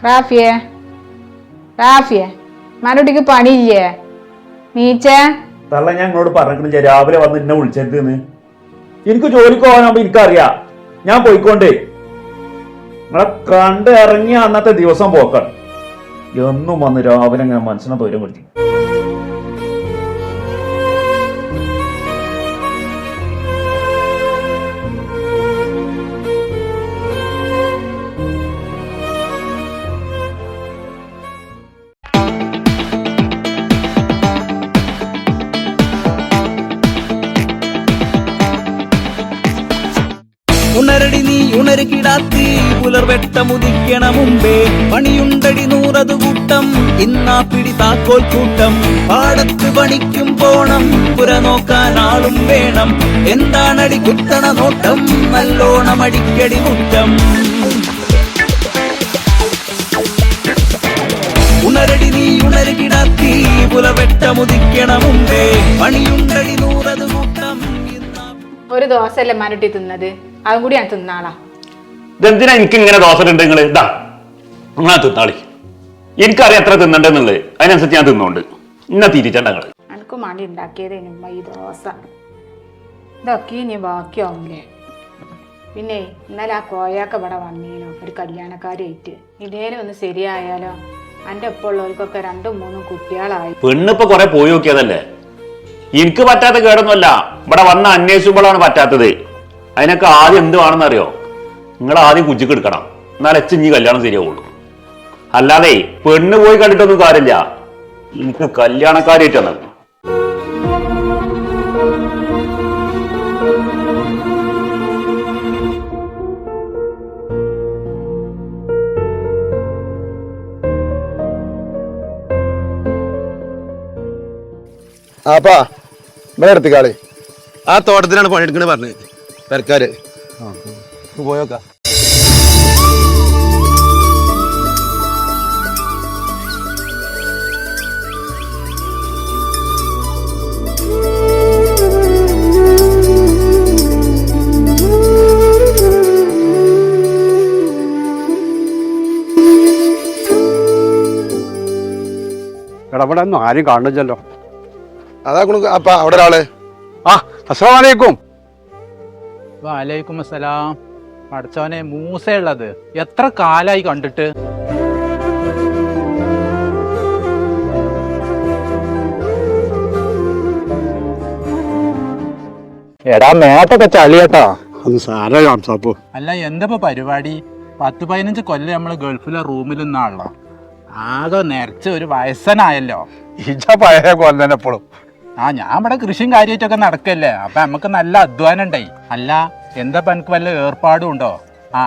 റാഫിയെ റാഫിയെ മാനൂട്ടിക്ക് പണിയില്ലേ നീച്ചേ തള്ള ഞാൻ നിങ്ങളോട് പറഞ്ഞിട്ടുണ്ട് രാവിലെ വന്ന് എന്നെ വിളിച്ചെടുത്ത് എനിക്ക് ജോലിക്ക് പോകാനാകുമ്പോ എനിക്കറിയാം ഞാൻ പോയിക്കോണ്ടേ നിങ്ങളെ കണ്ട് ഇറങ്ങിയ അന്നത്തെ ദിവസം പോക്കാണ് എന്നും വന്ന് രാവിലെ ഞാൻ മനസ്സിനെ തൊരം കൊടുത്തി ഉണരടി നീ ഉണരുകിടാത്തി പുലർവെട്ടമുദിക്കണ മുമ്പേ പണിയുണ്ടടി 100 കൂട്ടം ഇന്നാ പിടി താക്കോൽ കൂട്ടം പാടത്ത് പണിക്കും പോണം പുര നോക്കാൻ ആളും വേണം എന്താണടി കുത്തണ നോട്ടം നല്ലോണം അടിക്കടി മുറ്റം ഉണരടി നീ ഉണരുകിടാത്തി പുലർവെട്ടമുദിക്കണ മുമ്പേ പണിയുണ്ടടി 100 കൂട്ടം. ഒരു ദോശയല്ലേ മാനൂട്ടി തിന്നത്, അതും കൂടി ഞാൻ തിന്നാളാ. ഇതെന്തിനാ എനിക്ക് ഇങ്ങനെ ദോശ ഉണ്ട് നിങ്ങൾ ഇതാ നിങ്ങൾ തിന്നാളി, എനിക്കറിയാം എത്ര തിന്നണ്ടെന്നുള്ളത്, അതിനനുസരിച്ച് ഞാൻ തിന്നോണ്ട് ഇന്ന തിരിച്ചണ്ടങ്ങള് എനിക്ക് മടി ഉണ്ടാക്കിയതേനുമ്മ ഈ ദോശ. ഇതൊക്കെ ഇനി ബാക്കിയാവില്ലേ? പിന്നെ ഇന്നലെ ആ കോയാക്ക ഇവിടെ വന്നീനോ ഒരു കല്യാണക്കാരായിട്ട്. ഇതേലും ഒന്ന് ശരിയായാലോ? എൻ്റെ ഒപ്പം ഉള്ളവർക്കൊക്കെ 2-3 കുട്ടികളായി. പെണ്ണിപ്പൊ കൊറേ പോയി നോക്കിയതല്ലേ, എനിക്ക് പറ്റാത്ത കേടൊന്നുമല്ല, ഇവിടെ വന്ന് അന്വേഷിക്കുമ്പോഴാണ് പറ്റാത്തത്. അതിനൊക്കെ ആദ്യം എന്ത് വേണമെന്നറിയോ? നിങ്ങൾ ആദ്യം കുജിക്ക് എടുക്കണം, എന്നാൽ ഇനി കല്യാണം ശരിയാവുള്ളൂ. അല്ലാതെ പെണ്ണ് പോയി കണ്ടിട്ടൊന്നും കാര്യമില്ല, എനിക്ക് കല്യാണക്കാരായിട്ടാണ്. ആപ്പാ ഇവിടെ എടുത്തിക്കാളി, ആ തോട്ടത്തിലാണ് പണിയെടുക്കണ പറഞ്ഞത് പെരക്കാര്. പോയോക്ക ഇവിടെ ഒന്നും ആരും കാണില്ലല്ലോ. അതാ അപ്പ അവിടെ ഒരാള്. അസ്സലാമു അലൈക്കും. വലൈക്കും അസ്സലാം. പഠിച്ചവനെ മൂസയുള്ളത് എത്ര കാലായി കണ്ടിട്ട്? എടാ മേത്തൊക്കെ ചളിയട്ടാ. ഒന്ന് സാര കാണിച്ചാപ്പോ. അല്ല എന്താ പരിപാടി? 10-15 കൊല്ലം നമ്മള് ഗൾഫിലെ റൂമിൽ നിന്നാണല്ലോ, ആകെ നിറച്ച് ഒരു വയസ്സനായല്ലോ. ഇജ പഴയ കൊല്ലനെ എപ്പോഴും. ഞാൻ ഇവിടെ കൃഷിയും കാര്യമായിട്ടൊക്കെ നടക്കല്ലേ, അപ്പൊ നമുക്ക് നല്ല അധ്വാനം ഉണ്ടായി. അല്ല എന്താ എനിക്ക് വല്ല ഏർപ്പാടും ഉണ്ടോ?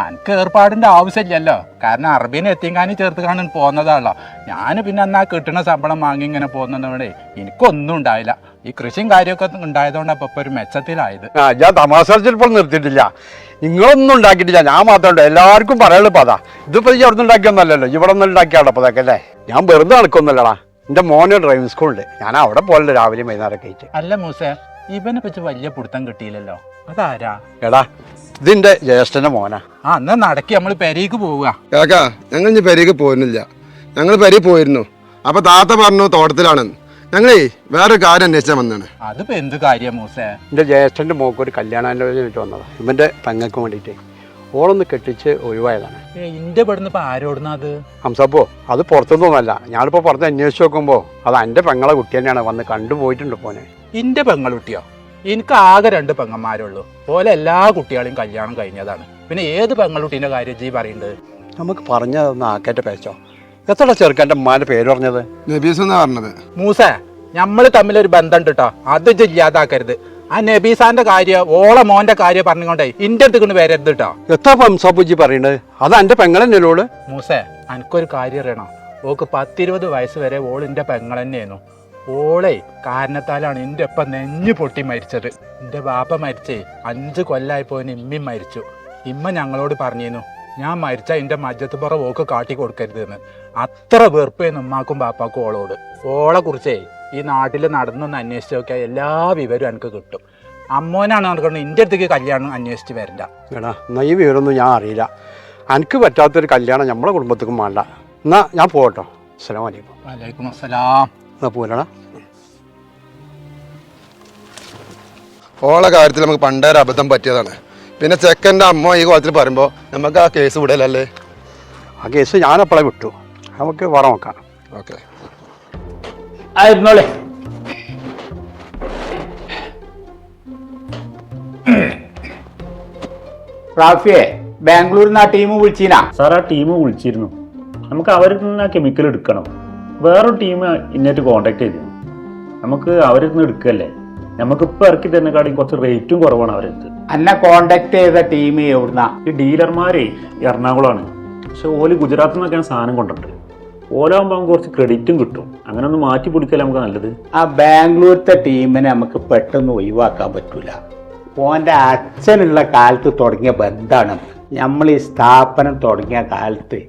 എനിക്ക് ഏർപ്പാടിന്റെ ആവശ്യമില്ലല്ലോ, കാരണം അറബീനെ എത്തിങ്ങാനും ചേർത്ത് കാണാൻ പോകുന്നതാണല്ലോ. ഞാൻ പിന്നെ എന്നാ കിട്ടുന്ന ശമ്പളം വാങ്ങി ഇങ്ങനെ പോകുന്നതോടെ എനിക്കൊന്നും ഉണ്ടായില്ല. ഈ കൃഷിയും കാര്യമൊക്കെ ഉണ്ടായതുകൊണ്ടാണ് ഇപ്പൊ ഒരു മെച്ചത്തിലായത്. ഞാൻ തമാശ ചിലപ്പോൾ നിർത്തിയിട്ടില്ല, നിങ്ങളൊന്നും ഉണ്ടാക്കിയിട്ടില്ല, ഞാൻ മാത്രമുണ്ട്. എല്ലാവർക്കും പറയാനുള്ള പതാ. ഇതിപ്പോ ഈ അവിടെ നിന്ന് ഉണ്ടാക്കിയൊന്നല്ലല്ലോ, ഇവിടെ ഒന്നും ഉണ്ടാക്കിയാണോ അപ്പൊ അതൊക്കെ അല്ലേ? ഞാൻ വെറുതെ നടക്കൊന്നുമല്ലടാ. എൻ്റെ മോന് ഡ്രൈവിംഗ് സ്കൂളുണ്ട്, ഞാൻ അവിടെ പോലെ രാവിലെയും വൈകുന്നേരമൊക്കെ ആയിട്ട്. അല്ല മൂസേ, ഇവനെ പറ്റി വലിയ പിടുത്തം കിട്ടിയില്ലല്ലോ, അതാരാ? എടാ ഇതിന്റെ ജ്യേഷ്ഠന്റെ മോനാ. എന്നാ നടക്കി നമ്മള് പെരേക്ക് പോവുക. കാക്കാ ഞങ്ങൾ ഇനി പെരേക്ക് പോയിരുന്നില്ല, ഞങ്ങൾ പെരേ പോയിരുന്നു. അപ്പൊ താത്ത പറഞ്ഞു തോട്ടത്തിലാണെന്ന്. ഞങ്ങളേ വേറൊരു കാര്യം അന്വേഷിച്ചാൽ വന്നാണ്. അതിപ്പോ എന്ത് കാര്യം മൂസേ? എൻ്റെ ജ്യേഷ്ഠന്റെ മോക്ക് ഒരു കല്യാണാലോചനയായിട്ട് വന്നതാ, ഇവന്റെ പെങ്ങൾക്ക് വേണ്ടിയിട്ട്. ഓളൊന്ന് കെട്ടിച്ച് ഒഴിവായതാണ്. ഇന്റെ പെടുന്ന ഇപ്പൊ ആരോടുന്നത്? ഹംസപ്പോ അത് പുറത്തൊന്നുമല്ല, ഞാനിപ്പോ പുറത്ത് അന്വേഷിച്ച് നോക്കുമ്പോ അത് എൻ്റെ പെങ്ങളെ കുട്ടി തന്നെയാണ്, വന്ന് കണ്ടുപോയിട്ടുണ്ട് പോനെ. ഇന്റെ പെങ്ങളുട്ടിയോ? എനിക്ക് ആകെ 2 പെങ്ങന്മാരുള്ളൂ, പോലെ എല്ലാ കുട്ടികളെയും കല്യാണം കഴിഞ്ഞതാണ്. പിന്നെ ഏത് പെങ്ങളുട്ടീന്റെ കാര്യം ജീ പറയുന്നത്? നമുക്ക് പറഞ്ഞതൊന്ന് ആക്കേറ്റ പേച്ചോ. എത്ര ചെറുക്കൻ്റെ ഉമ്മാന്റെ പേര് പറഞ്ഞത്? നബീസ് എന്നാ പറഞ്ഞത്. മൂസേ, നമ്മള് തമ്മിലൊരു ബന്ധം ഉണ്ട് കേട്ടോ, അത് ഇല്ലാതാക്കരുത്. ആ നബീസാന്റെ കാര്യം ഓളെ മോന്റെ കാര്യം പറഞ്ഞുകൊണ്ടേ ഇന്റെ അടുത്ത് വരരുത് കേട്ടോ. എത്ര ഹംസപ്പൂജി പറയണത്? അത് എൻ്റെ പെങ്ങളെന്നല്ലോള്. മൂസേ, എനിക്കൊരു കാര്യം അറിയണം. ഓക്ക് 10-20 വയസ്സ് വരെ ഓൾ എന്റെ പെങ്ങൾ തന്നെയായിരുന്നു. ഓളെ കാരണത്താലാണ് എൻ്റെ ഒപ്പം നെഞ്ഞു പൊട്ടി മരിച്ചത്. എൻ്റെ ബാപ്പ മരിച്ചേ 5 കൊല്ലായപ്പോന് ഇമ്മയും മരിച്ചു. ഇമ്മ ഞങ്ങളോട് പറഞ്ഞിരുന്നു, ഞാൻ മരിച്ചാൽ എൻ്റെ മജ്ജത്ത് പുറ ഓക്ക് കാട്ടി കൊടുക്കരുതെന്ന്. അത്ര വെറുപ്പേന്ന് ഉമ്മാക്കും ബാപ്പാക്കും ഓളോട്. ഓളെ കുറിച്ചേ ഈ നാട്ടിൽ നടന്നൊന്ന് അന്വേഷിച്ച് നോക്കിയാൽ എല്ലാ വിവരവും എനിക്ക് കിട്ടും. അമ്മോനാണ് നടക്കുന്നത്, എൻ്റെ അടുത്തേക്ക് കല്യാണം അന്വേഷിച്ച് വരണ്ട. എടാ ഈ വിവരമൊന്നും ഞാൻ അറിയില്ല. എനിക്ക് പറ്റാത്തൊരു കല്യാണം നമ്മളെ കുടുംബത്തേക്കും വേണ്ട. എന്നാ ഞാൻ പോകട്ടോ. അസ്സലാമു അലൈക്കും. വലൈക്കും അസ്സലാം. എന്നാ പോലടാ. ഓളെ കാര്യത്തിൽ നമുക്ക് പണ്ടേ ഒരു അബദ്ധം പറ്റിയതാണ്. പിന്നെ ചെക്കൻ്റെ അമ്മ ഈ കോലത്തിൽ പറയുമ്പോൾ നമുക്ക് ആ കേസ് വിടലല്ലേ? ആ കേസ് ഞാനപ്പോഴേ വിട്ടു. നമുക്ക് പറ നോക്കാം. ഓക്കെ. ആയിരുന്നോളെ. റാഫിയെ, ബാംഗ്ലൂരിൽ നിന്ന് ആ ടീം വിളിച്ചീനാ? സാർ ആ ടീം വിളിച്ചിരുന്നു. നമുക്ക് അവരിൽ നിന്ന് ആ കെമിക്കൽ എടുക്കണം. വേറൊരു ടീം ഇന്നേറ്റ് കോണ്ടാക്ട് ചെയ്തിരുന്നു. നമുക്ക് അവരിൽ നിന്ന് എടുക്കല്ലേ? നമുക്കിപ്പോൾ ഇറക്കി തരുന്നേക്കാളും കുറച്ച് റേറ്റും കുറവാണ് അവരടുത്ത്. എന്നെ കോണ്ടാക്ട് ചെയ്ത ടീം എവിടുന്നാ? ഈ ഡീലർമാരെ എറണാകുളമാണ്. പക്ഷെ ഓല് ഗുജറാത്തിൽ നിന്നൊക്കെയാണ് സാധനം കൊണ്ടിട്ട്. ഓലാകുമ്പോൾ നമുക്ക് കുറച്ച് ക്രെഡിറ്റും കിട്ടും. അങ്ങനെ ഒന്ന് മാറ്റി പിടിക്കല്ലേ നമുക്ക് നല്ലത്. ആ ബാംഗ്ലൂരത്തെ ടീമിനെ നമുക്ക് പെട്ടെന്ന് ഒഴിവാക്കാൻ പറ്റൂല. ഓൻ്റെ അച്ഛനുള്ള കാലത്ത് തുടങ്ങിയ ബന്ധമാണ്. നമ്മൾ ഈ സ്ഥാപനം തുടങ്ങിയ കാലത്ത്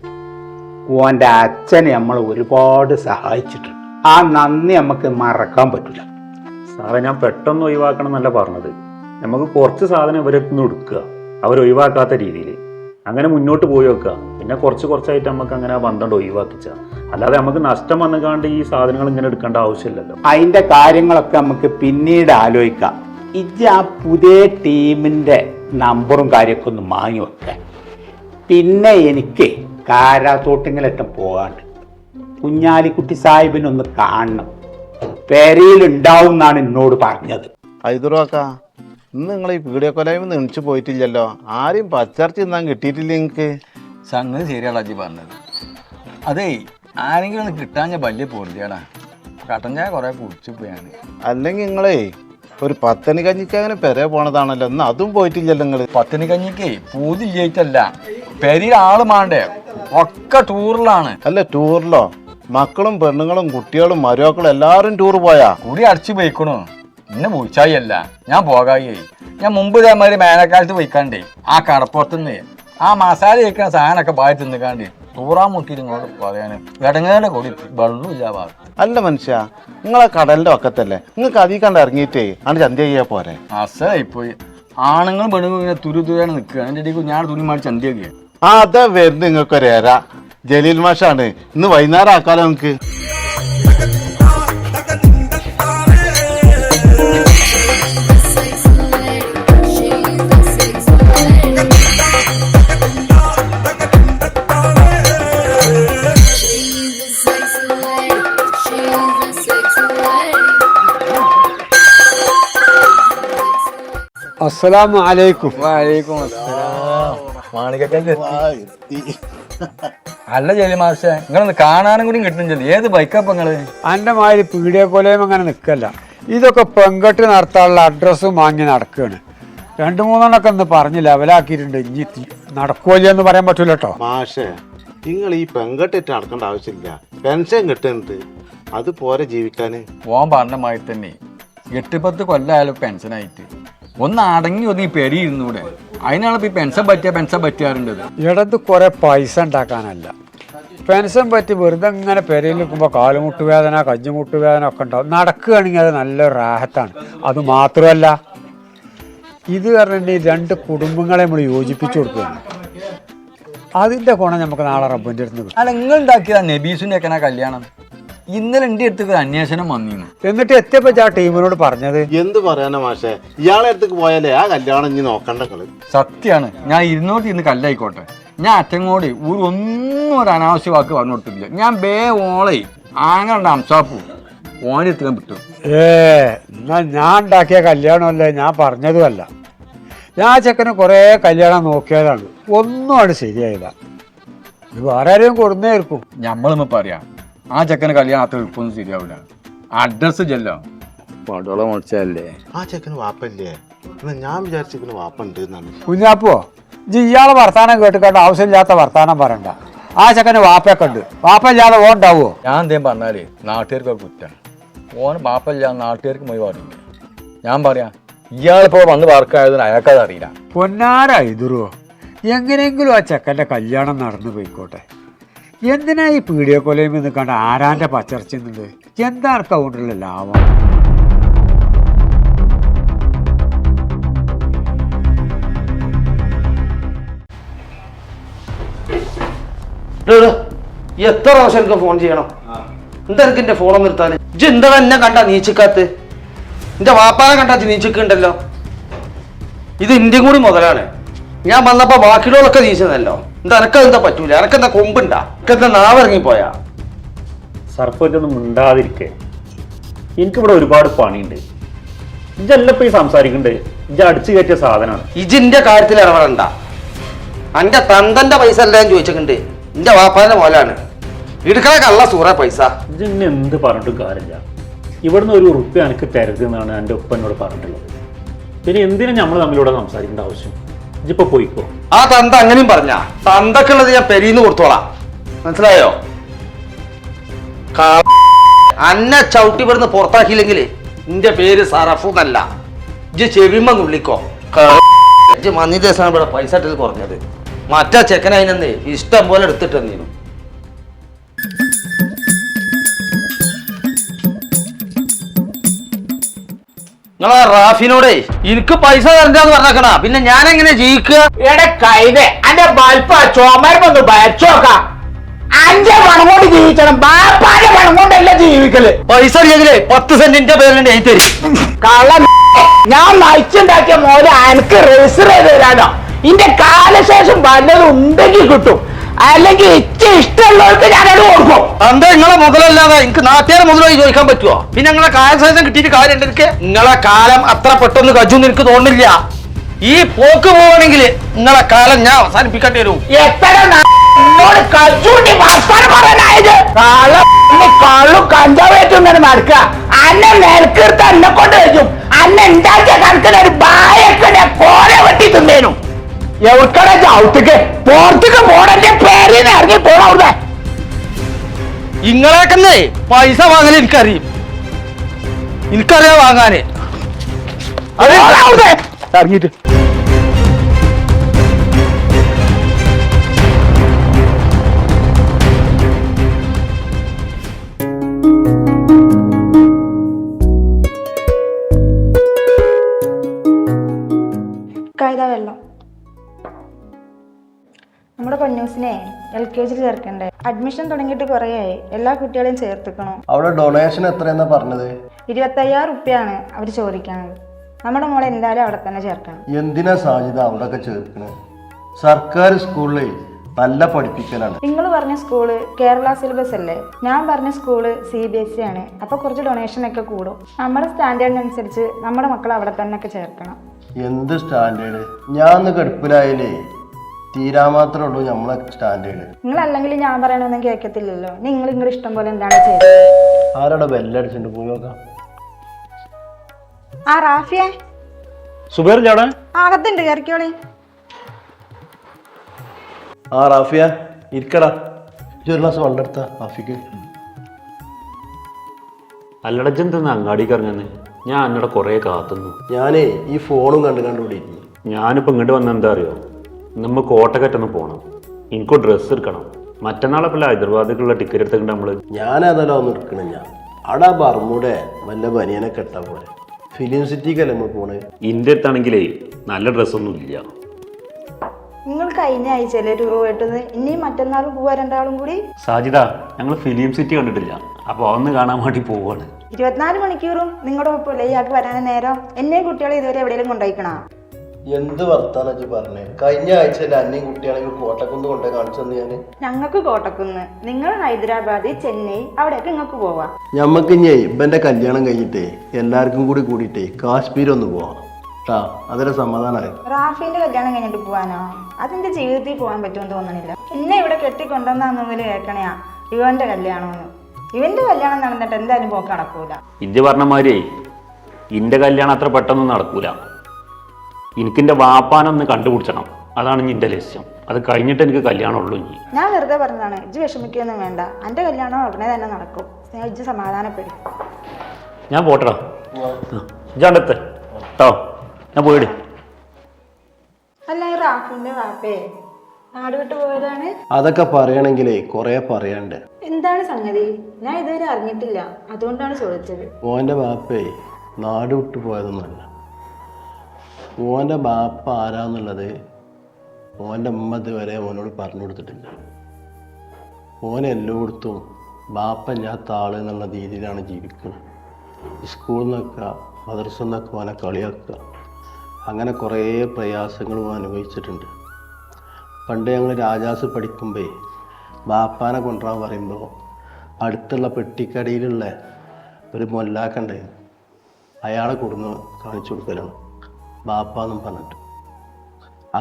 ഓൻ്റെ അച്ഛനെ നമ്മൾ ഒരുപാട് സഹായിച്ചിട്ടുണ്ട്. ആ നന്ദി നമുക്ക് മറക്കാൻ പറ്റില്ല. സാറേ, ഞാൻ പെട്ടെന്ന് ഒഴിവാക്കണം എന്നല്ല പറഞ്ഞത്. നമുക്ക് കുറച്ച് സാധനം ഇവരടുത്ത് നിന്ന് എടുക്കുക, അവരൊഴിവാക്കാത്ത രീതിയിൽ. അങ്ങനെ മുന്നോട്ട് പോയി വെക്കുക. പിന്നെ കുറച്ചായിട്ട് നമുക്ക് അങ്ങനെ ആ ബന്ധം ഒഴിവാക്കിച്ച. അല്ലാതെ നമുക്ക് നഷ്ടം വന്നുകാണ്ട് ഈ സാധനങ്ങൾ ഇങ്ങനെ എടുക്കേണ്ട ആവശ്യമില്ലല്ലോ. അതിൻ്റെ കാര്യങ്ങളൊക്കെ നമുക്ക് പിന്നീട് ആലോചിക്കാം. ഇത് ആ പുതിയ ടീമിൻ്റെ നമ്പറും കാര്യമൊക്കെ ഒന്ന് വാങ്ങി വെക്കാൻ. പിന്നെ എനിക്ക് കാരാത്തോട്ടിങ്ങലറ്റം പോകാണ്ട് കുഞ്ഞാലിക്കുട്ടി സാഹിബിനൊന്ന് കാണണം. പെരയിലുണ്ടാവും എന്നാണ് എന്നോട് പറഞ്ഞത്. ഐതുറോക്ക, ഇന്ന് നിങ്ങൾ ഈ വീഡിയോ കോലായ്മ നിണിച്ചു പോയിട്ടില്ലല്ലോ. ആരെയും പച്ചർച്ച തിന്നാൻ കിട്ടിയിട്ടില്ല നിങ്ങൾക്ക്? സംഗതി ശരിയാണ് അജി പറഞ്ഞത്. അതേ, ആരെങ്കിലും ഒന്ന് കിട്ടാൻ ഞാൻ വലിയ പൊറുതിയാടാ. കട്ടൻ ചായ കുറേ കുടിച്ചു പോയാണ്. അല്ലെങ്കിൽ നിങ്ങളേ ഒരു 10 മണി കഞ്ഞിക്ക് അങ്ങനെ പെര പോണതാണല്ലോ. ഇന്ന് അതും പോയിട്ടില്ലല്ലോ നിങ്ങൾ? 10 മണി കഞ്ഞിക്കേ പൂതി ഇല്ലായിട്ടല്ല, പെരയിൽ ആള് മാണ്ടേ, ഒക്കെ ടൂറിലാണ്. അല്ല, ടൂറിലോ? മക്കളും പെണ്ണുങ്ങളും കുട്ടികളും മരുമക്കളും എല്ലാവരും ടൂർ പോയാ? കൂടി അടിച്ചു പോയിക്കണു. എന്നെ വിളിച്ചായല്ല, ഞാൻ പോകായി. ഞാൻ മുമ്പ് ഇതേമാതിരി വേനൽക്കാലത്ത് പോയിക്കാണ്ടേ ആ കടപ്പുറത്തുനിന്ന് ആ മസാല കഴിക്കുന്ന സാധനമൊക്കെ പായ തിന്നിക്കാണ്ട് ടൂറാൻ മുട്ടിയിട്ട് ഇങ്ങോട്ട് പറയാൻ ഇടങ്ങേടെ കൂടി വെള്ളമില്ല ഭാഗത്ത്. അല്ല മനുഷ്യ, നിങ്ങളെ കടലിന്റെ ഒക്കത്തല്ലേ, നിങ്ങൾക്ക് അതിൽ കണ്ട് ഇറങ്ങിയിട്ടേ ആണ് ചന്ത ചെയ്യാ പോരെ? അസലായിപ്പോയി. ആണുങ്ങളും പെണ്ണുങ്ങളും ഇങ്ങനെ തുരുതുരാണ് നിൽക്കുക. എൻ്റെ ഇടയ്ക്ക് ഞാൻ തുണി മാറി ചന്തയൊക്കെ. ആ, അതാ വരുന്നത് നിങ്ങൾക്കൊരേര. ജലീൽ മാഷാണ്. ഇന്ന് വൈകുന്നേരം ആക്കാലോ നമുക്ക്. അസ്സലാമു അലൈക്കും. വലൈക്കും അസ്സലാം. മാണിക്കക്കല്ലേ? അല്ല ജലി മാഷേ, നിങ്ങളൊന്ന് കാണാനും കൂടി കിട്ടുന്നില്ല. ഏത് ബൈക്കപ്പം നിങ്ങള്? എൻ്റെ മാതിരി പീഡിയ കൊലയും അങ്ങനെ നിൽക്കല്ല. ഇതൊക്കെ പെങ്കെട്ട് നടത്താനുള്ള അഡ്രസ്സും വാങ്ങി നടക്കുകയാണ്. 2-3 ഒന്ന് പറഞ്ഞ് ലെവലാക്കിയിട്ടുണ്ട്. ഇനി നടക്കുമല്ലോ എന്ന് പറയാൻ പറ്റൂല കേട്ടോ. മാഷേ, നിങ്ങൾ ഈ പെങ്കട്ടിട്ട് നടക്കേണ്ട ആവശ്യമില്ല. പെൻഷൻ കിട്ടുന്നുണ്ട്, അത് പോരെ ജീവിക്കാന്. ഓൻ പറഞ്ഞ മാതിരി തന്നെ 8-10 കൊല്ലമായാലും പെൻഷനായിട്ട് ഒന്ന് അടങ്ങി ഒതുങ്ങി പെരിയിരുന്നൂടെ? അതിനാണ് ഇപ്പൊ ഈ പെൻഷൻ പറ്റിയാറുണ്ടത്. ഇടത് കുറെ പൈസ ഉണ്ടാക്കാനല്ല, പെൻഷൻ പറ്റി വെറുതെ ഇങ്ങനെ പെരയിൽ നിൽക്കുമ്പോൾ കാലുമുട്ട് വേദന കഞ്ഞിമുട്ട് വേദന ഒക്കെ ഉണ്ടാവും. നടക്കുകയാണെങ്കിൽ അത് നല്ലൊരു റാഹത്താണ്. അത് മാത്രമല്ല, ഇത് പറഞ്ഞിട്ടുണ്ടെങ്കിൽ 2 കുടുംബങ്ങളെ നമ്മൾ യോജിപ്പിച്ചു കൊടുക്കുകയാണ്. അതിൻ്റെ ഗുണം നമുക്ക് നാളെ റബ്ബിൻ്റെ അടുത്ത് കിട്ടും. അല്ല, നിങ്ങൾ ഉണ്ടാക്കിയതാ നബീസിന്റെ ഒക്കെ കല്യാണം. ഇന്നലെ എൻ്റെ അടുത്തേക്ക് ഒരു അന്വേഷണം വന്നിരുന്നു. എന്നിട്ട് എത്തിയപ്പോൾ ആ ടീമിനോട് പറഞ്ഞത് എന്ത് പറയാനാ മാഷേ, ഇയാളെ അടുത്തേക്ക് പോയാലേ ആ കല്യാണം ഇനി നോക്കണ്ട കളി. സത്യമാണ്. ഞാൻ 200 ഇന്ന് കല്ലായിക്കോട്ടെ, ഞാൻ അറ്റങ്ങോട് ഒരു അനാവശ്യ വാക്ക് പറഞ്ഞു കൊടുത്തിട്ടില്ല. ഞാൻ ഓളെ ആങ്ങളുടെ അംസാപ്പു ഓനെടുക്കാൻ വിട്ടു. എന്നാൽ ഞാൻ ഉണ്ടാക്കിയ കല്യാണമല്ലേ, ഞാൻ പറഞ്ഞതുമല്ല. ഞാൻ ചെക്കന് കുറേ കല്യാണം നോക്കിയതാണ്, ഒന്നും അവിടെ ശരിയായില്ല. ഇത് വേറെ ആരെയും കൊടുന്നേർക്കും. നമ്മളിപ്പോൾ പറയാം, ആ ചെക്കന് കല്യാണം അത്ര എളുപ്പമൊന്നും ശരിയാവില്ല. അഡ്രസ്സ് ചെല്ലോ പടോള മുടിച്ചല്ലേ. ആ ചെക്കന് വാപ്പല്ലേ? എന്നാ ഞാൻ വിചാരിച്ചിരിക്കുന്ന വാപ്പ ഉണ്ട് എന്നാണ്. കുഞ്ഞാപ്പോ, ഇയാളെ വർത്താനം കേട്ടിക്കാണ്ട് ആവശ്യമില്ലാത്ത വർത്താനം പറയണ്ട. ആ ചെക്കന് വാപ്പയൊക്കെ ഉണ്ട്. വാപ്പയില്ലാതെ ഓൻ ഉണ്ടാവുമോ? ഞാൻ എന്തേലും പറഞ്ഞാലേ നാട്ടുകാർക്കൊക്കെ കുറ്റാണ്. ഓൻ വാപ്പല്ല, നാട്ടുകാർക്ക് പോയി പറയില്ല. ഞാൻ പറയാം, ഇയാളിപ്പോൾ വന്ന് വർക്കായതിന് അയാൾക്കത് അറിയില്ല. പൊന്നാരാ ഇതുറോ, എങ്ങനെയെങ്കിലും ആ ചെക്കൻ്റെ കല്യാണം നടന്നു പോയിക്കോട്ടെ. എന്തിനാ ഈ പീഡിയോ കൊലയും നിൽക്കാണ്ട് ആരാൻ്റെ പച്ചർച്ചുന്നത്? എന്താ അക്കൗണ്ടിലുള്ള ലാഭം? എത്ര പ്രാവശ്യം എനിക്ക് ഫോൺ ചെയ്യണം? എന്താ എനിക്ക് എന്റെ ഫോൺ നിർത്താൻ? ഇജ്ജ് എന്താ എന്നെ കണ്ടാ നീച്ചിക്കാത്ത്? എന്റെ വാപ്പാനെ കണ്ടാ നീച്ചിക്കുണ്ടല്ലോ. ഇത് ഇന്ത്യയും കൂടി മുതലാണ്. ഞാൻ വന്നപ്പോ ബാക്കിയുള്ളവരൊക്കെ നീച്ചതല്ലോ. എന്താ എനക്കെന്താ പറ്റൂല? എനക്കെന്താ കൊമ്പുണ്ടാ? എനക്കെന്താ നാവിറങ്ങിപ്പോയാ? സർഫൊന്നും മിണ്ടാതിരിക്കേ. എനിക്കിവിടെ ഒരുപാട് പണിയുണ്ട്. ഇജല്ലപ്പോ ഈ സംസാരിക്കണ്ടേ? ഇജ അടിച്ചു കയറ്റിയ സാധനമാണ്. ഇജിന്റെ കാര്യത്തിൽ ഇടപെടണ്ട. എന്റെ തന്തന്റെ പൈസ എല്ലാം ചോദിച്ചിട്ടുണ്ട്. എന്റെ വാപ്പാന്റെ മോലാണ് ഇടുക്കള കള്ള സൂറ പൈസ. ഇജന്നെ എന്ത് പറഞ്ഞിട്ടും കാര്യമില്ല. ഇവിടുന്ന് ഒരു ഉറുപ്പ്യ എനിക്ക് തരുതെന്നാണ് എൻ്റെ ഉപ്പ എന്നോട് പറഞ്ഞിട്ടുള്ളത്. പിന്നെ എന്തിനാ നമ്മൾ തമ്മിലൂടെ സംസാരിക്കേണ്ട ആവശ്യം? ഇജിപ്പോ പോയിക്കോ. ആ തന്ത അങ്ങനെയും പറഞ്ഞ തന്തക്കുള്ളത് ഞാൻ പെരീന്ന് കൊടുത്തോളാം. മനസ്സിലായോ? അന്നെ ചവിട്ടി ഇവിടുന്ന് പുറത്താക്കിയില്ലെങ്കിൽ നിന്റെ പേര് സറഫു എന്നല്ല. ഇജ്ജ് ചെവിമ നുള്ളിക്കോ. ഇജ്ജ് മന്നി ദിവസമാണ് ഇവിടെ പൈസ ഇട്ടത് കുറഞ്ഞത്. മറ്റാ ചെക്കനതിനെന്ന് ഇഷ്ടം പോലെ എടുത്തിട്ട് നീನು. നിങ്ങളാ റാഫിനോടെ എനിക്ക് പൈസ തരണ്ടെന്ന് പറഞ്ഞേക്കണ. പിന്നെ ഞാൻ എങ്ങനെ ജീവിക്കുക? പൈസ ഇല്ലെങ്കിലേ 10 സെന്റിന്റെ പേരിൽ എഴുതി തരും. ഞാൻ നയിച്ചുണ്ടാക്കിയ മോലെ എനിക്ക് രജിസ്റ്റർ ചെയ്ത് തരാനോ? ഇന്റെ കാലശേഷം വല്ലതും ഉണ്ടെങ്കിൽ കിട്ടും, അല്ലെങ്കിൽ ഇഷ്ടമുള്ളവർക്ക് ഞാനത് കൊടുക്കും. എന്താ നിങ്ങളെ മുതലല്ലാതെ എനിക്ക് നാട്ടുകാരെ മുതലായി ചോദിക്കാൻ പറ്റുമോ? പിന്നെ നിങ്ങളെ കാലശേഷം കിട്ടിയിട്ട് കാര്യമുണ്ട്. എനിക്ക് നിങ്ങളെ കാലം അത്ര പെട്ടെന്ന് കജുന്ന് എനിക്ക് തോന്നില്ല. ഈ പോക്ക് പോവാണെങ്കിൽ നിങ്ങളെ കാലം ഞാൻ അവസാനിപ്പിക്കേണ്ടി വരും. കള്ളും കഞ്ചാവേറ്റും ഇങ്ങനെ നടക്കുക. അന്നെ നെൽക്കെടുത്ത് എന്നെ കൊണ്ട് വെച്ചും അന്നെ ഉണ്ടാക്കിയ കണക്കിന് ഒരു ബായൊക്കെ കോല വെട്ടി തിന്നേനും. എവിടക്കട ചവിട്ടിക്ക് പുറത്തേക്ക് പോണന്റെ പേരിന്ന് ഇറങ്ങി പോണവിടെ. ഇങ്ങളെക്കന്നേ പൈസ വാങ്ങൽ എനിക്കറിയും. എനിക്കറിയാം വാങ്ങാന്. ഇറങ്ങിട്ട് വെള്ളം നമ്മുടെ പൊന്നൂസിനെ LKG ചേർക്കണ്ടേ? അഡ്മിഷൻ തുടങ്ങിയിട്ട് കുറേയായി. എല്ലാ കുട്ടികളെയും ചേർത്തിക്കണോ? അവിടെ ഡൊണേഷൻ എത്രയെന്നാ പറഞ്ഞത്? 25,000 റുപ്യാണ് അവർ ചോദിക്കുന്നത്. നമ്മുടെ മോളെ എന്തായാലും അവിടെ തന്നെ ചേർക്കണം. എന്തിനാ സാധ്യത അവിടെയൊക്കെ ചേർക്കണേ? സർക്കാർ സ്കൂളിൽ നല്ല പഠിപ്പിക്കലാണ്. നിങ്ങൾ പറഞ്ഞ സ്കൂള് കേരള സിലബസ് അല്ലേ? ഞാൻ പറഞ്ഞ സ്കൂള് CBSE ആണ്. അപ്പൊ കുറച്ച് ഡൊണേഷൻ ഒക്കെ കൂടും. നമ്മുടെ സ്റ്റാൻഡേർഡിനനുസരിച്ച് നമ്മുടെ മക്കളെ അവിടെ തന്നെ ഒക്കെ ചേർക്കണം. എന്ത് സ്റ്റാൻഡേർഡ്? ഞാൻ ഗഡ്പിലായാലേ തീരാമാത്രേ ഉള്ളൂ നമ്മളെ സ്റ്റാൻഡേർഡ്. നിങ്ങൾ അല്ലെങ്കിൽ ഞാൻ പറയണൊന്നും കേൾക്കത്തില്ലല്ലോ. നിങ്ങൾ നിങ്ങളുടെ ഇഷ്ടം പോലെ എന്താണ് ചെയ്തത്? ആരാടെ ബെല്ലടിച്ചിട്ട് പോയി നോക്കാം. ആ റാഫിയെ സുബേർ ചാടാ അകത്തുണ്ട്, കയറിക്കോളി. ആ റാഫിയ ഇരിക്കടാ. ഒരു ഗ്ലാസ് വെള്ളം എടുത്താ റാഫിക്ക്. അല്ലടജെന്തെന്ന് അങ്ങാടിക്ക് ഇറങ്ങുന്നു. ഞാൻ എന്നോട് കുറേ കാത്തുന്നു. ഞാനേ ഈ ഫോണും കണ്ടുകൊണ്ടിരിക്കുന്നു. ഞാനിപ്പോൾ ഇങ്ങോട്ട് വന്ന എന്താ അറിയോ? നമ്മൾ കോട്ടക്കറ്റൊന്ന് പോകണം. എനിക്കൊരു ഡ്രസ്സ് എടുക്കണം. മറ്റന്നാളെപ്പല്ല ഹൈദരാബാദിലേക്കുള്ള ടിക്കറ്റ് എടുത്തിട്ട് നമ്മൾ. ഞാനതെല്ലാം ഒന്നും എടുക്കണം. ഞാൻ അവിടെ ബർമുടെ വല്ല ബനിയനൊക്കെ ഇട്ടാ പോലെ ഫിലിം സിറ്റിക്കല്ലേ നമ്മൾ പോണേ. ഇന്ത്യ അടുത്താണെങ്കിലേ നല്ല ഡ്രസ്സൊന്നും ഇല്ല. നിങ്ങൾ കഴിഞ്ഞ ആഴ്ചയല്ലേ ടൂർ പോയിട്ടത്? ഇനി മറ്റന്നാൾ പോവാ രണ്ടാളും കൂടി? സാജിദ, ഞങ്ങൾ ഫിലിം സിറ്റി കണ്ടിട്ടില്ല. അപ്പോൾ അതൊന്ന് കാണാൻ വേണ്ടി പോവാണ്. 24 മണിക്കൂറും നിങ്ങളുടെ ഒപ്പമല്ലേ ഇയാൾക്ക് വരാൻ നേരം? എന്നെയും കുട്ടികളെ ഇതുവരെ എവിടെയെങ്കിലും കൊണ്ടുപോയിക്കണോ? എന്ത് വർത്താനം പറഞ്ഞേ? കഴിഞ്ഞ ആഴ്ച അന്നേയും കുട്ടികളെ കോട്ടക്കുന്ന് കൊണ്ടേ കാണിച്ചു തന്നെ ഞാൻ. ഞങ്ങൾക്ക് കോട്ടക്കുന്ന്, നിങ്ങൾ ഹൈദരാബാദ്, ചെന്നൈ, അവിടെയൊക്കെ നിങ്ങൾക്ക് പോവാം. ഞമ്മക്ക് ഇനി ഇവന്റെ കല്യാണം കഴിഞ്ഞിട്ടേ എല്ലാവർക്കും കൂടി കൂടിയിട്ടേ കാശ്മീർ ഒന്ന് പോവാം. അതൊരു സമാധാനമായി. റാഫിന്റെ കല്യാണം കഴിഞ്ഞിട്ട് പോവാനോ? അതെന്റെ ജീവിതത്തിൽ പോകാൻ പറ്റുമെന്ന് തോന്നണില്ല. എന്നെ ഇവിടെ കെട്ടിക്കൊണ്ടുവന്നാന്നൊന്നും കേൾക്കണയാ ഇവന്റെ കല്യാണമെന്ന്. ഇവന്റെ കല്യാണം നടന്നിട്ട് എന്തായാലും പോക്ക് നടക്കൂല. ഇന്ത്യ പറഞ്ഞ മാതിരിയേ ഇന്റെ കല്യാണം അത്ര പെട്ടെന്നൊന്നും നടക്കൂല. എനിക്കെന്റെ വാപ്പാനൊന്ന് കണ്ടുപിടിച്ചണം. അതാണ് ഇനി എന്റെ ലക്ഷ്യം. അത് കഴിഞ്ഞിട്ട് എനിക്ക് കല്യാണം ഉള്ളൂ. ഇനി ഞാൻ വെറുതെ പറഞ്ഞതാണ്. ഇജ്ജ് വിഷമിക്കൊന്നും വേണ്ട. എന്റെ കല്യാണം ഉടനെ തന്നെ നടക്കും. ഇജ്ജ് സമാധാനപ്പെടും. ഞാൻ പോട്ടടാ. ഇജാണ്ടത്തെ കേട്ടോ, ഞാൻ പോയിട്. അല്ല, ഈ റാഫിന്റെ വാപ്പേ നാട് വിട്ട് പോയതാണ്? അതൊക്കെ പറയണെങ്കിലേ കൊറേ പറയാണ്ട്. എന്താണ് സംഗതി? ഞാൻ ഇതുവരെ അറിഞ്ഞിട്ടില്ല, അതുകൊണ്ടാണ് ചോദിച്ചത്. ഓന്റെ ബാപ്പേ നാട് വിട്ടു പോയതൊന്നുമല്ല. ഓന്റെ ബാപ്പ ആരാന്നുള്ളത് ഓന്റെ ഉമ്മ ഇതുവരെ ഓനോട് പറഞ്ഞു കൊടുത്തിട്ടില്ല. ഓൻ എല്ലായിടത്തും ബാപ്പല്ലാത്ത ആൾ എന്നുള്ള രീതിയിലാണ് ജീവിക്കുന്നത്. സ്കൂളിൽ നിന്നൊക്കെ മദ്രസയിൽ നിന്നൊക്കെ ഓനെ കളിയാക്കുക. അങ്ങനെ കുറേ പ്രയാസങ്ങളും അനുഭവിച്ചിട്ടുണ്ട്. പണ്ട് ഞങ്ങൾ രാജാസ് പഠിക്കുമ്പോൾ ബാപ്പാനെ കൊണ്ടുവരാൻ പറയുമ്പോൾ അടുത്തുള്ള പെട്ടിക്കടയിലുള്ള ഒരു മൊല്ലാക്കുണ്ടായിരുന്നു, അയാളെ കൊടുന്ന് കാണിച്ചു കൊടുക്കലാണ് ബാപ്പാന്നും പറഞ്ഞിട്ട്.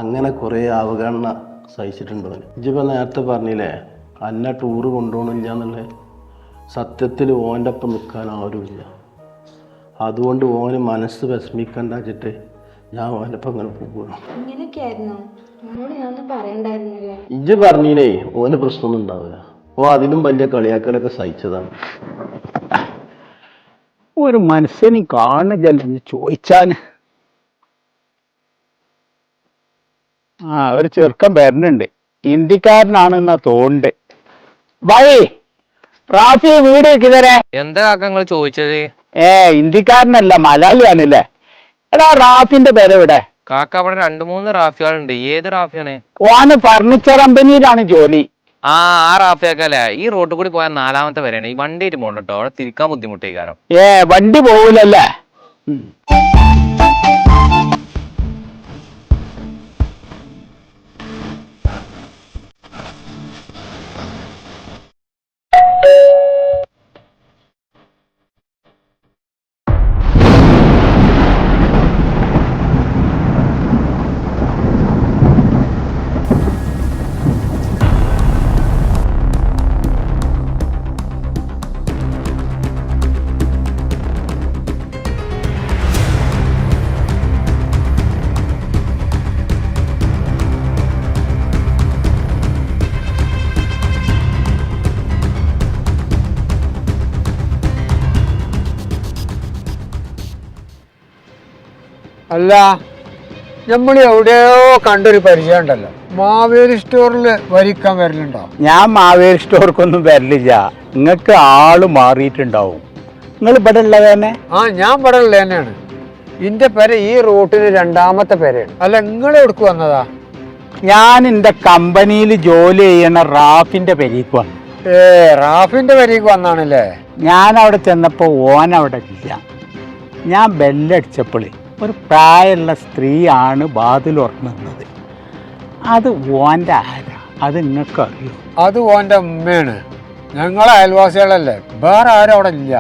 അങ്ങനെ കുറേ അവഗണന സഹിച്ചിട്ടുണ്ട് ഓന്. ഇജിപ്പോൾ നേരത്തെ പറഞ്ഞില്ലേ അന്നെ ടൂറ് കൊണ്ടുപോകണില്ല എന്നുള്ളത്. സത്യത്തിൽ ഓൻ്റെ ഒപ്പം നിൽക്കാൻ ആരുമില്ല. അതുകൊണ്ട് ഓന് മനസ്സ് വിഷമിക്കണ്ട വെച്ചിട്ട് ഞാൻ ഓൻ്റെ ഒപ്പം അങ്ങനെ പോവുകയാണ്. ഇജ്ജ് പറഞ്ഞീനേ ഓന് പ്രശ്നമൊന്നും ഉണ്ടാവില്ല. ഓ അതിലും വലിയ കളിയാക്കലൊക്കെ സഹിച്ചതാണ്. ഒരു മനുഷ്യന് കാണുന്നില്ല ചോദിച്ചാൻ. ഒരു ചെറുക്കൻ വരുന്നുണ്ട്, ഹിന്ദിക്കാരനാണെന്നാ തോന്നുന്നുണ്ട്. ഭായി റാഫി വീട് വെക്കുന്നേ. എന്താ നിങ്ങൾ ചോദിച്ചത്? ഹിന്ദിക്കാരനല്ല, മലയാളിയാണല്ലേ. എടാ റാഫിന്റെ പേര് എവിടെ? കാക്ക അവിടെ 2-3 റാഫികളുണ്ട്. ഏത് റാഫിയാണ്? ഓന് ഫർണിച്ചർ കമ്പനിയിലാണ് ജോലി. ആ റാഫിയാക്കല്ലേ. ഈ റോഡിൽ കൂടി പോയാൽ 4ാമത്തെ വരെയാണ്. ഈ വണ്ടിയിട്ട് പോകണ്ട കേട്ടോ, അവിടെ തിരിക്കാൻ ബുദ്ധിമുട്ടേ കാരണം. വണ്ടി പോവില്ലല്ലേ? അല്ല, നമ്മൾ എവിടെയോ കണ്ടൊരു പരിചയം ഉണ്ടല്ലോ. മാവേലി സ്റ്റോറിൽ വരിക്കാൻ വരലുണ്ടോ? ഞാൻ മാവേലി സ്റ്റോർക്കൊന്നും വരലില്ല. നിങ്ങൾക്ക് ആള് മാറിയിട്ടുണ്ടാവും. നിങ്ങൾ ഇവിടെ ഉള്ളത് തന്നെ? ഞാൻ ഇവിടെ ഉള്ളത് തന്നെയാണ്. എന്റെ പേര് ഈ റൂട്ടിന് 2ാമത്തെ പേരാണ്. അല്ല, നിങ്ങൾ എവിടേക്ക് വന്നതാ? ഞാൻ എൻ്റെ കമ്പനിയിൽ ജോലി ചെയ്യണ റാഫിന്റെ പെരീക്ക് വന്നു. റാഫിന്റെ പെരീക്ക് വന്നാണല്ലേ? ഞാൻ അവിടെ ചെന്നപ്പോൾ ഓൻ അവിടെ ഇല്ല. ഞാൻ ബെല്ലടിച്ചപ്പോൾ ഒരു പ്രായമുള്ള സ്ത്രീയാണ് വാതിൽ ഉറങ്ങുന്നത്. അത് ഓൻ്റെ ആരാ? അത് നിങ്ങൾക്ക് അറിയോ? അത് ഓൻ്റെ ഉമ്മയാണ്. ഞങ്ങളെ അയൽവാസികളല്ലേ, വേറെ ആരും അവിടെ ഇല്ല.